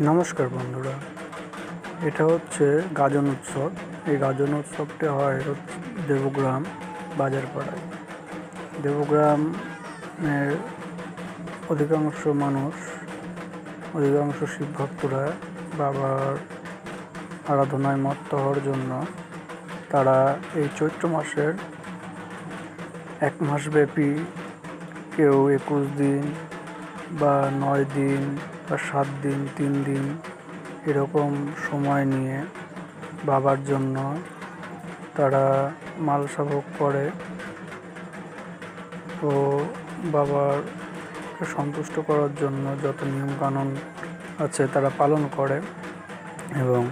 নমস্কার বন্ধুরা, এটা হচ্ছে গাজন উৎসব। এই গাজন উৎসবটি হয় দেবগ্রাম বাজারপাড়ায়। দেবগ্রামের অধিকাংশ শিব ভক্তরা বাবার আরাধনায় মত্ত হওয়ার জন্য তারা এই চৈত্র মাসের 1 মাস ব্যাপী কেউ 21 দিন বা 9 দিন বা 7 দিন 3 দিন এরকম সময় নিয়ে বাবার জন্য তারা মালসা ভোগ করে ও বাবাকে সন্তুষ্ট করার জন্য যত নিয়মকানুন আছে তারা পালন করে। এবং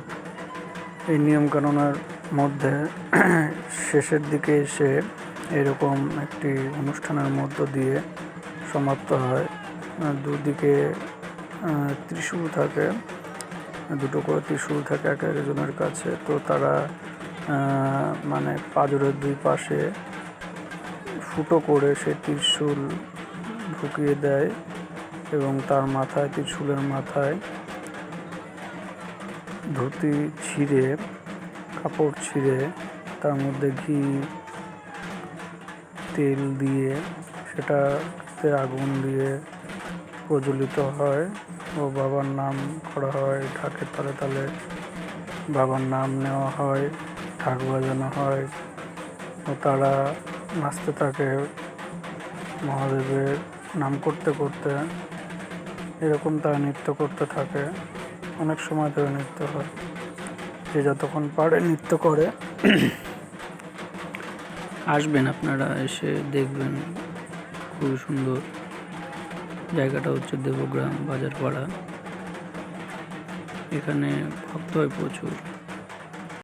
এই নিয়মকানুনের মধ্যে শেষের দিকে এসে এরকম একটি অনুষ্ঠানের মধ্য দিয়ে সমাপ্ত হয়। দুদিকে ত্রিশূল থাকে, 2টো করে ত্রিশূল থাকে এক একজনের কাছে। তো তারা মানে পাঁজরের 2 পাশে ফুটো করে সেই ত্রিশূল ঢুকিয়ে দেয় এবং তার মাথায়, ত্রিশূলের মাথায় ধুতি ছিঁড়ে, কাপড় ছিঁড়ে তার মধ্যে ঘি তেল দিয়ে সেটাতে আগুন দিয়ে প্রজ্বলিত হয় ও বাবার নাম করা হয়। ঢাকের তালে তালে বাবার নাম নেওয়া হয়, ঢাক বাজানো হয় ও তারা নাচতে থাকে মহাদেবের নাম করতে করতে। এরকম তারা নৃত্য করতে থাকে, অনেক সময় ধরে নৃত্য হয়। যে যতক্ষণ পারে নৃত্য করে। আসবেন আপনারা, এসে দেখবেন, খুবই সুন্দর। জায়গাটা হচ্ছে দেবগ্রাম বাজারপাড়া। এখানে ভক্ত হয় প্রচুর।